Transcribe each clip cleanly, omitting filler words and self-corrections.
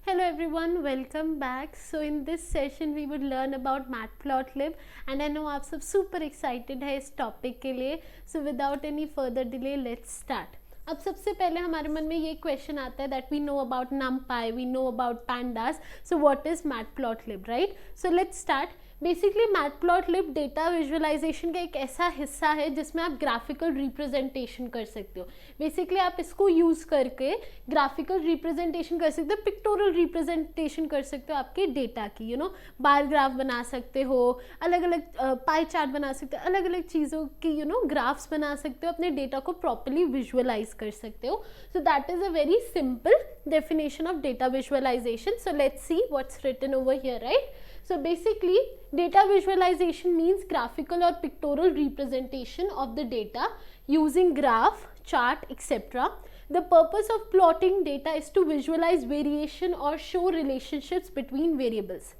Hello everyone, welcome back. So in this session we would learn about Matplotlib and I know आप सब super excited है इस topic के लिए. So without any further delay, let's start. अब सबसे पहले हमारे मन में ये क्वेश्चन आता है that we know about NumPy, we know about pandas. So what is Matplotlib, right? So let's start. Basically matplotlib data visualization का एक ऐसा हिस्सा है जिसमें आप ग्राफिकल रिप्रेजेंटेशन कर सकते हो. बेसिकली आप इसको यूज़ करके ग्राफिकल रिप्रेजेंटेशन कर सकते हो, पिक्टोरल रिप्रेजेंटेशन कर सकते हो आपके डेटा की. बार ग्राफ बना सकते हो, अलग अलग पाई चार्ट बना सकते हो, अलग अलग चीज़ों की ग्राफ्स बना सकते हो, अपने डेटा को प्रॉपरली विजुअलाइज कर सकते हो. So that is a very simple definition of data visualization. So let's see what's written over here, right? So basically data visualization means graphical or pictorial representation of the data using graph, chart, etc. The purpose of plotting data is to visualize variation or show relationships between variables.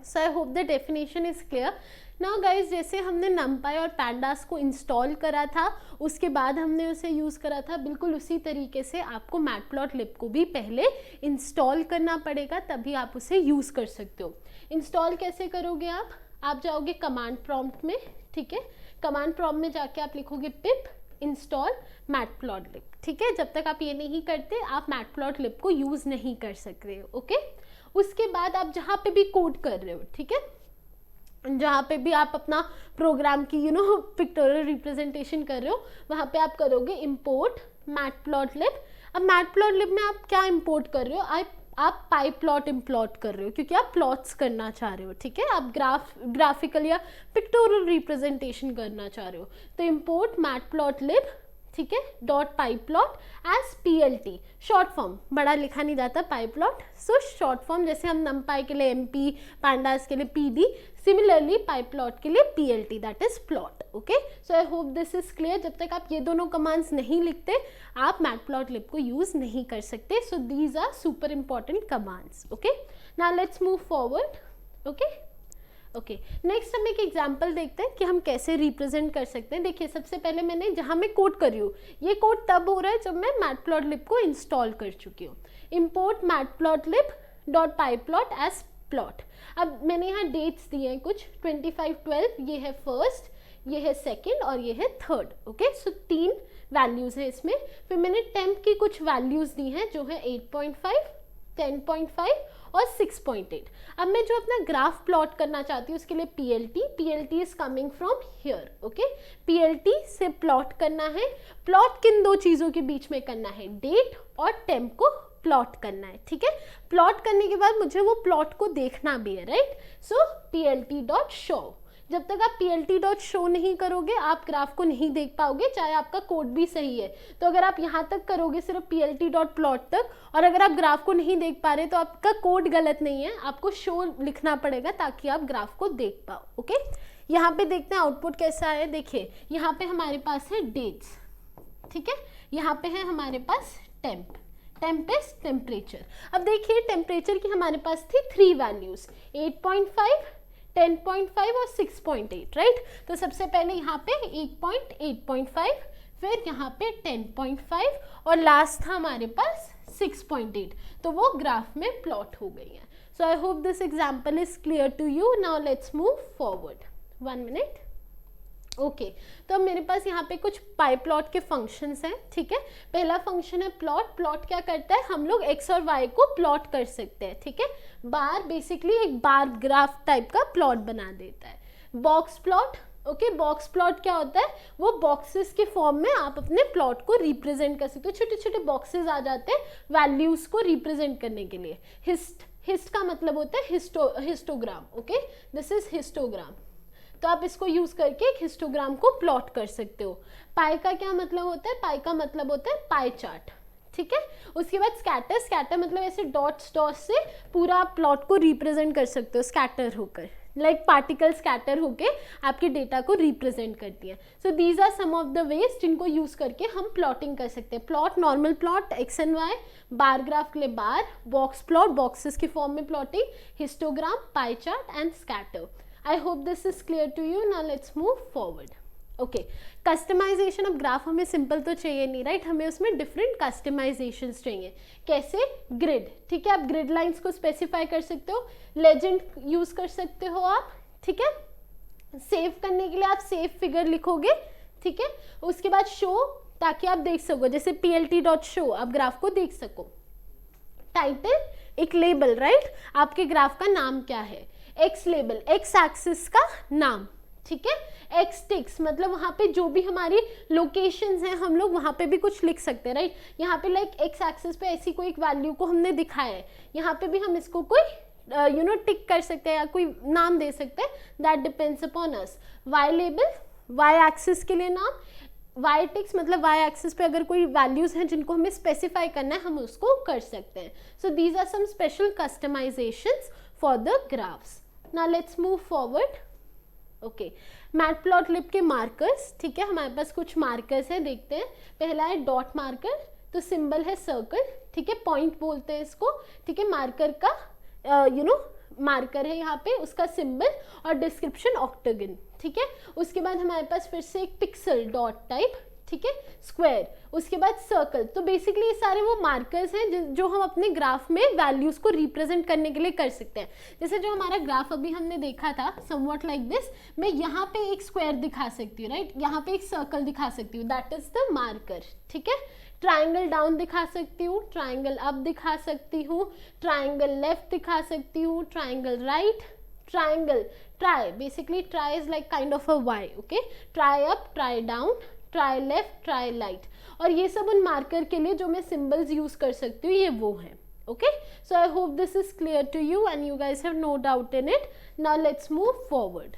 So I hope the definition is clear. Now guys, जैसे हमने नमपाई और pandas को install करा था उसके बाद हमने उसे यूज़ करा था, बिल्कुल उसी तरीके से आपको मैटप्लॉटलिब को भी पहले इंस्टॉल करना पड़ेगा, तभी आप उसे यूज़ कर सकते हो. इंस्टॉल कैसे करोगे आप जाओगे कमांड प्रॉम्प्ट में. ठीक है, कमांड प्रॉम्प्ट में जाके आप लिखोगे पिप इंस्टॉल मैटप्लॉटलिब. ठीक है, जब तक आप ये नहीं करते आप मैटप्लॉटलिब को यूज़ नहीं कर सकते हो. ओके, उसके बाद आप जहाँ पे भी कोड कर रहे हो, ठीक है, जहाँ पे भी आप अपना प्रोग्राम की पिक्टोरियल रिप्रेजेंटेशन कर रहे हो, वहाँ पे आप करोगे इंपोर्ट मैटप्लॉटलिब. अब मैटप्लॉटलिब में आप क्या इंपोर्ट कर रहे हो, आप पाई प्लॉट इम्प्लॉट कर रहे हो क्योंकि आप प्लॉट्स करना चाह रहे हो. ठीक है, आप ग्राफिकल या पिक्टोरियल रिप्रेजेंटेशन करना चाह रहे हो, तो इंपोर्ट मैटप्लॉटलिब, ठीक है, dot pyplot as PLT, short form, बड़ा लिखा नहीं जाता pyplot. So short form, जैसे हम नमपाई के लिए MP, पैंडास के लिए PD, सिमिलरली पाई प्लॉट के लिए PLT, that is plot. Okay, so I hope this is clear. जब तक आप ये दोनों कमांड्स नहीं लिखते आप मैटप्लॉटलिब को यूज नहीं कर सकते. So these are super important commands. Okay, now let's move forward. Okay, next हम एक एग्जांपल देखते हैं कि हम कैसे रिप्रेजेंट कर सकते हैं. देखिए, सबसे पहले मैंने जहाँ मैं कोड कर रही हूँ, ये कोड तब हो रहा है जब मैं मैटप्लॉटलिब को इंस्टॉल कर चुकी हूँ. Import matplotlib dot pyplot as plot. अब मैंने यहाँ डेट्स दिए हैं कुछ 25/12, ये है फर्स्ट, ये है सेकेंड और ये है थर्ड. ओके, सो 3 वैल्यूज़ है इसमें. फिर मैंने टेम्प की कुछ वैल्यूज़ दी हैं जो है 8.5, 10.5 और 6.8. अब मैं जो अपना ग्राफ प्लॉट करना चाहती हूँ उसके लिए PLT is coming from here. Okay, PLT से प्लॉट करना है. प्लॉट किन 2 चीज़ों के बीच में करना है, डेट और टेम्प को प्लॉट करना है. ठीक है, प्लॉट करने के बाद मुझे वो प्लॉट को देखना भी है, राइट. सो PLT डॉट शो. जब तक आप PLT डॉट शो नहीं करोगे आप ग्राफ को नहीं देख पाओगे, चाहे आपका कोड भी सही है. तो अगर आप यहाँ तक करोगे सिर्फ PLT डॉट प्लॉट तक, और अगर आप ग्राफ को नहीं देख पा रहे तो आपका कोड गलत नहीं है, आपको शो लिखना पड़ेगा ताकि आप ग्राफ को देख पाओ. ओके, यहाँ पे देखते हैं आउटपुट कैसा है. देखिए, यहाँ पे हमारे पास है डेट्स, ठीक है, यहाँ पे है हमारे पास टेम्प इज टेम्परेचर. अब देखिए, टेम्परेचर की हमारे पास थी 3 वैल्यूज, 8.5, 10.5 और 6.8, राइट. तो सबसे पहले यहाँ पे 8.5, फिर यहाँ पे 10.5 और लास्ट था हमारे पास 6.8. तो वो ग्राफ में प्लॉट हो गई है. So I hope this example is clear to you. Now let's move forward. 1 minute. Okay, तो अब मेरे पास यहाँ पे कुछ पाई प्लॉट के फंक्शंस हैं. ठीक है, पहला फंक्शन है प्लॉट. प्लॉट क्या करता है, हम लोग x और y को प्लॉट कर सकते हैं. ठीक है, बार बेसिकली एक बार ग्राफ टाइप का प्लॉट बना देता है. Box plot. Okay, box plot क्या होता है, वो बॉक्सेस के फॉर्म में आप अपने प्लॉट को रिप्रेजेंट कर सकते हो. छोटे छोटे बॉक्सेस आ जाते हैं वैल्यूज को रिप्रेजेंट करने के लिए. हिस्ट का मतलब होता है histogram. Okay, this is histogram. तो आप इसको यूज करके एक हिस्टोग्राम को प्लॉट कर सकते हो. पाई का क्या मतलब होता है, पाई का मतलब होता है पाई चार्ट. ठीक है, उसके बाद स्कैटर मतलब ऐसे डॉट्स से पूरा प्लॉट को रिप्रेजेंट कर सकते हो, स्कैटर होकर, लाइक पार्टिकल स्कैटर होके आपके डेटा को रिप्रेजेंट करती है. So these are some of the ways जिनको यूज करके हम प्लॉटिंग कर सकते हैं. Plot, normal plot x and y, bar graph के लिए बार, बॉक्स प्लॉट बॉक्सेस के फॉर्म में plotting, histogram, pie chart and scatter. I hope this is clear to you. Now let's move forward. Okay, customization of graph हमें simple तो चाहिए नहीं, right, हमें उसमें डिफरेंट कस्टमाइजेशंस चाहिए. कैसे? ग्रिड, ठीक है, आप ग्रिड लाइंस को स्पेसिफाई कर सकते हो, लेजेंड यूज कर सकते हो आप, ठीक है, सेव करने के लिए आप सेव फिगर लिखोगे, ठीक है, उसके बाद शो, ताकि आप देख सको, जैसे plt.show आप ग्राफ को देख सको. टाइटल, एक लेबल, राइट, आपके ग्राफ का नाम क्या है. एक्स लेबल, एक्स एक्सिस का नाम, ठीक है. एक्स टिक्स मतलब वहाँ पे जो भी हमारी लोकेशंस हैं हम लोग वहाँ पे भी कुछ लिख सकते हैं, राइट. यहाँ पे लाइक एक्स एक्सिस पे ऐसी कोई एक वैल्यू को हमने दिखाया है, यहाँ पे भी हम इसको कोई टिक कर सकते हैं या कोई नाम दे सकते हैं, that depends upon us. Y label, Y axis के लिए नाम. वाई टिक्स मतलब वाई एक्सिस पे अगर कोई वैल्यूज हैं जिनको हमें स्पेसिफाई करना है हम उसको कर सकते हैं. So these are some special customizations for the graphs. Now let's move forward. Okay, matplotlib के मार्कर्स, ठीक है, हमारे पास कुछ मार्कर्स हैं, देखते हैं. पहला है डॉट मार्कर, तो सिंबल है सर्कल, ठीक है, पॉइंट बोलते हैं इसको, ठीक है. मार्कर का मार्कर है यहाँ पे, उसका सिंबल और डिस्क्रिप्शन ऑक्टागन, ठीक है. उसके बाद हमारे पास फिर से एक पिक्सल डॉट टाइप, ठीक है, स्क्वायर, उसके बाद सर्कल. तो बेसिकली ये सारे वो मार्कर्स हैं जो हम अपने ग्राफ में वैल्यूज को रिप्रेजेंट करने के लिए कर सकते हैं. जैसे जो हमारा ग्राफ अभी हमने देखा था समवॉट लाइक दिस, मैं यहाँ पे एक स्क्वायर दिखा सकती हूँ, राइट, यहाँ पे एक सर्कल दिखा सकती हूँ, दैट इज द मार्कर, ठीक है. ट्राइंगल डाउन दिखा सकती हूँ, ट्राइंगल अप दिखा सकती हूँ, ट्राइंगल लेफ्ट दिखा सकती हूँ, triangle right, triangle tri, basically tri is like kind of a Y, okay, tri up, tri down, tri left, tri light. और ये सब उन मार्कर के लिए जो मैं सिंबल्स यूज कर सकती हूँ, ये वो हैं. Okay, so I hope this is clear to you and you guys have no doubt in it. Now let's move forward.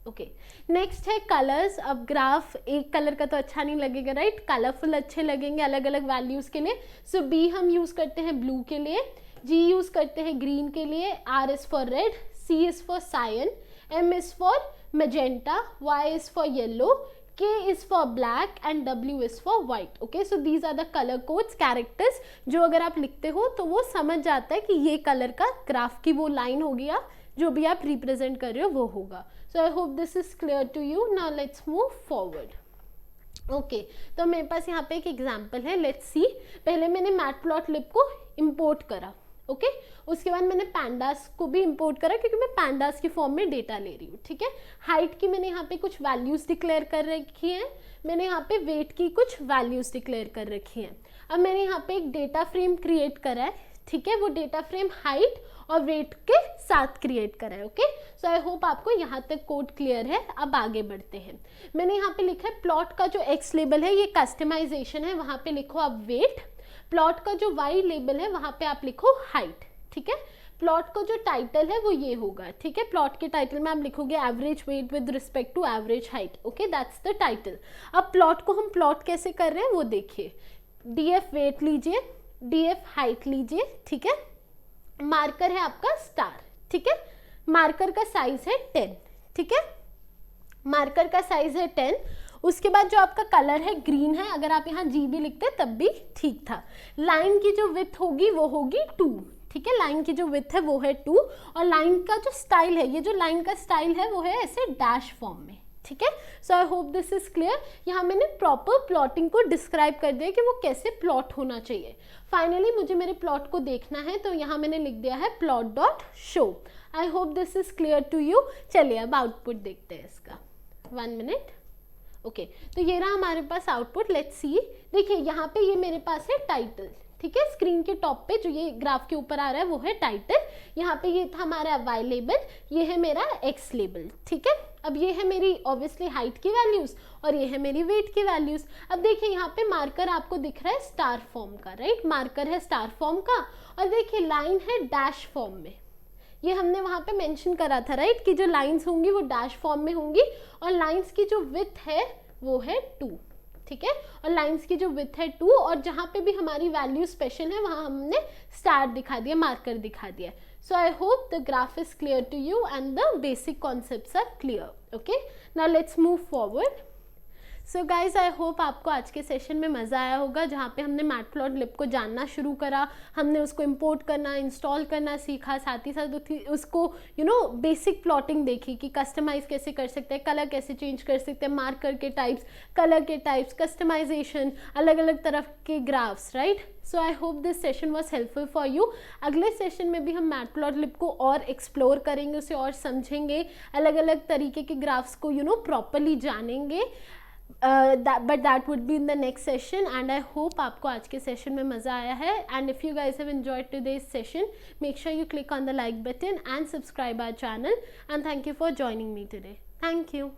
Okay, next है कलर्स. अब ग्राफ एक कलर का तो अच्छा नहीं लगेगा, राइट, कलरफुल अच्छे लगेंगे अलग अलग वैल्यूज के लिए. सो बी हम यूज करते हैं ब्लू के लिए, जी यूज करते हैं ग्रीन के लिए, R is for red, C is for cyan, M is for magenta, Y is for yellow, K is for black and W is for white. Okay, so these are the color codes, characters जो अगर आप लिखते हो तो वो समझ जाता है कि ये कलर का ग्राफ की वो लाइन होगी या जो भी आप रिप्रेजेंट कर रहे हो वो होगा. So I hope this is clear to you. Now let's move forward. Okay, तो मेरे पास यहाँ पे एक एग्जाम्पल है, लेट्स सी. पहले मैंने मैटप्लॉटलिब को इम्पोर्ट करा, ओके, उसके बाद मैंने पैंडास को भी इंपोर्ट करा क्योंकि मैं पैंडास की फॉर्म में डेटा ले रही हूँ, ठीक है. हाइट की मैंने यहाँ पे कुछ वैल्यूज डिक्लेयर कर रखी हैं, मैंने यहाँ पे वेट की कुछ वैल्यूज डिक्लेयर कर रखी हैं. अब मैंने यहाँ पे एक डेटा फ्रेम क्रिएट करा है, ठीक है, वो डेटा फ्रेम हाइट और वेट के साथ क्रिएट करा है. ओके, सो आई होप आपको यहाँ तक कोड क्लियर है. अब आगे बढ़ते हैं. मैंने यहाँ पे लिखा है प्लॉट का जो एक्स लेबल है ये कस्टमाइजेशन है, वहाँ पे लिखो आप वेट. प्लॉट का जो वाई लेबल है वहाँ पे आप लिखो हाइट, ठीक है. प्लॉट का जो टाइटल है वो ये होगा, ठीक है. प्लॉट के टाइटल में आप लिखोगे average weight with respect to average height. Okay, that's the title. अब प्लॉट को हम प्लॉट कैसे कर रहे हैं वो देखिए. डीएफ वेट लीजिए, डीएफ हाइट लीजिए, ठीक है. मार्कर है आपका स्टार, ठीक है. मार्कर का साइज है 10, ठीक है. मार्कर का साइज है 10. उसके बाद जो आपका कलर है ग्रीन है, अगर आप यहाँ जी भी लिखते तब भी ठीक था. लाइन की जो विड्थ होगी वो होगी 2, ठीक है. लाइन की जो विड्थ है वो है 2 और लाइन का जो स्टाइल है, ये जो लाइन का स्टाइल है वो है ऐसे डैश फॉर्म में, ठीक है. So I hope this is clear. यहाँ मैंने प्रॉपर प्लॉटिंग को डिस्क्राइब कर दिया कि वो कैसे प्लॉट होना चाहिए. फाइनली मुझे मेरे प्लॉट को देखना है तो यहाँ मैंने लिख दिया है plot dot show. I hope this is clear to you. चलिए अब आउटपुट देखते हैं इसका. 1 मिनट. ओके, तो ये रहा हमारे पास आउटपुट. Let's see. देखिए यहाँ पे ये मेरे पास है टाइटल, ठीक है. स्क्रीन के टॉप पे जो ये ग्राफ के ऊपर आ रहा है वो है टाइटल. यहाँ पे ये था हमारा वाई लेबल, ये है मेरा एक्स लेबल, ठीक है. अब ये है मेरी ऑब्वियसली हाइट की वैल्यूज और ये है मेरी वेट की वैल्यूज. अब देखिए यहाँ पे मार्कर आपको दिख रहा है स्टार फॉर्म का, राइट. मार्कर है स्टार फॉर्म का और देखिए लाइन है डैश फॉर्म में. ये हमने वहाँ पे मेंशन करा था, राइट, कि जो लाइंस होंगी वो डैश फॉर्म में होंगी और लाइंस की जो विड्थ है वो है 2, ठीक है. और लाइंस की जो विड्थ है 2 और जहाँ पे भी हमारी वैल्यू स्पेशल है वहाँ हमने स्टार दिखा दिया, मार्कर दिखा दिया. So I hope the graph is clear to you and the basic concepts are clear. Okay, now let's move forward. So guys I hope आपको आज के सेशन में मज़ा आया होगा, जहाँ पे हमने मैटप्लॉटलिब को जानना शुरू करा, हमने उसको इंपोर्ट करना, इंस्टॉल करना सीखा, साथ ही साथ उसको बेसिक प्लॉटिंग देखी कि कस्टमाइज़ कैसे कर सकते हैं, कलर कैसे चेंज कर सकते हैं, मार्कर के टाइप्स, कलर के टाइप्स, कस्टमाइजेशन, अलग अलग तरह के graphs, right. So I hope this session was helpful for you. अगले सेशन में भी हम मैटप्लॉटलिब को और एक्सप्लोर करेंगे, उसे और समझेंगे, अलग अलग तरीके के ग्राफ्स को प्रॉपरली जानेंगे। But that would be in the next session, and I hope आपको आज के सेशन में मज़ा आया है। And if you guys have enjoyed today's session, make sure you click on the like button and subscribe our channel, and thank you for joining me today. Thank you.